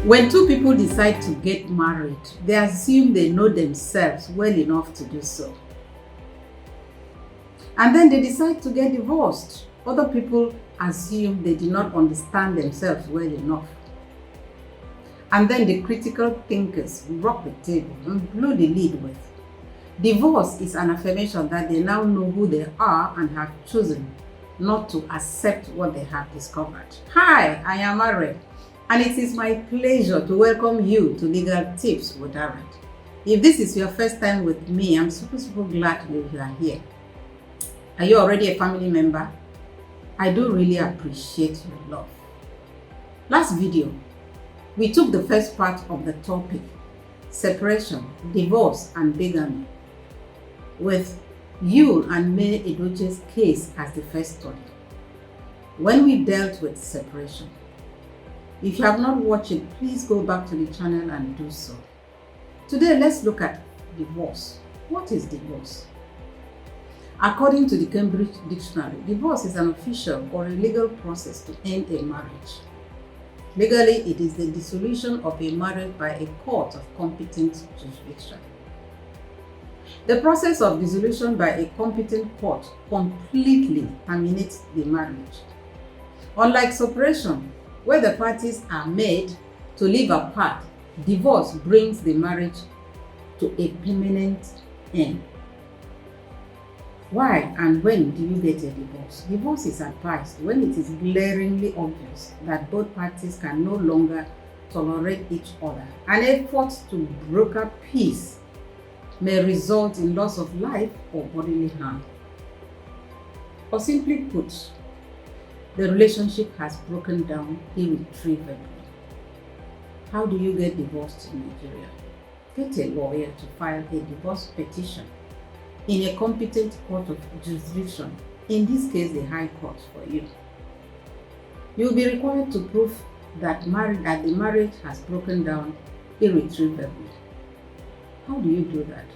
When two people decide to get married, they assume they know themselves well enough to do so. And then they decide to get divorced. Other people assume they do not understand themselves well enough. And then the critical thinkers rock the table and blow the lead with. Divorce is an affirmation that they now know who they are and have chosen not to accept what they have discovered. Hi, I am Aret, and it is my pleasure to welcome you to Legal Tips with Aret. If this is your first time with me, I'm super glad you are here. Are you already a family member? I do really appreciate your love. Last video, we took the first part of the topic, separation, divorce, and bigamy, with you and me Edochie's case as the first study, when we dealt with separation. If you have not watched it, please go back to the channel and do so. Today, let's look at divorce. What is divorce? According to the Cambridge Dictionary, divorce is an official or a legal process to end a marriage. Legally, it is the dissolution of a marriage by a court of competent jurisdiction. The process of dissolution by a competent court completely terminates the marriage. Unlike separation, where the parties are made to live apart, divorce brings the marriage to a permanent end. Why and when do you get a divorce? Divorce is advised when it is glaringly obvious that both parties can no longer tolerate each other. An effort to broker peace may result in loss of life or bodily harm. Or simply put, the relationship has broken down irretrievably. How do you get divorced in Nigeria? Get a lawyer to file a divorce petition in a competent court of jurisdiction, in this case the High Court for you. You will be required to prove that the marriage has broken down irretrievably. How do you do that?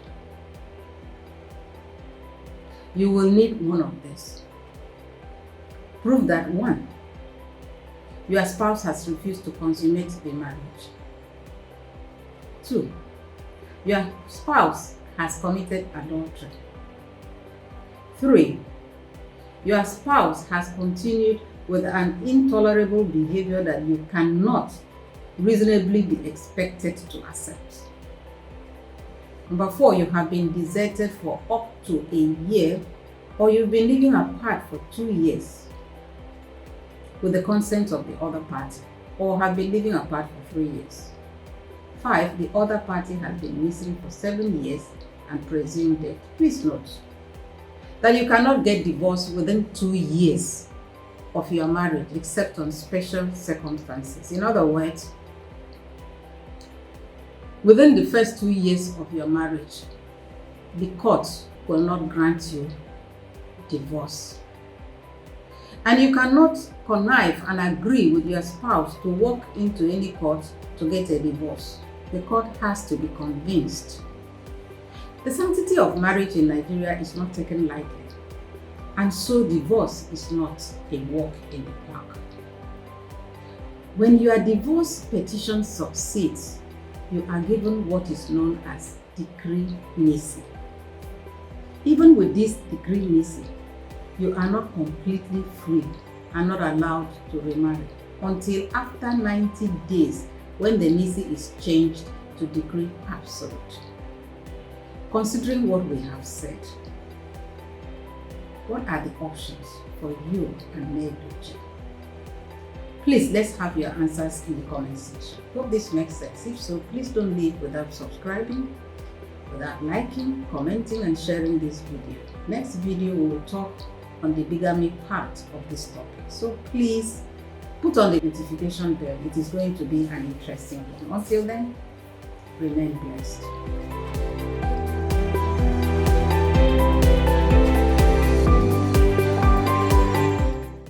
You will need one of this. Prove that 1. Your spouse has refused to consummate the marriage. 2. Your spouse has committed adultery. 3. Your spouse has continued with an intolerable behavior that you cannot reasonably be expected to accept. Number 4, you have been deserted for up to a year, or you've been living apart for 2 years with the consent of the other party, or have been living apart for 3 years. 5, the other party has been missing for 7 years and presumed dead. Please note that you cannot get divorced within 2 years of your marriage except on special circumstances. In other words, within the first 2 years of your marriage, the court will not grant you divorce. And you cannot connive and agree with your spouse to walk into any court to get a divorce. The court has to be convinced. The sanctity of marriage in Nigeria is not taken lightly, and so divorce is not a walk in the park. When your divorce petition succeeds, you are given what is known as decree nisi. Even with this decree nisi, you are not completely free and not allowed to remarry until after 90 days, when the nisi is changed to decree absolute. Considering what we have said, what are the options for you and me, Edochie? Please, let's have your answers in the comment section. Hope this makes sense. If so, please don't leave without subscribing, without liking, commenting, and sharing this video. Next video, we will talk on the bigamy part of this topic. So please put on the notification bell. It is going to be an interesting one. Until then, remain blessed.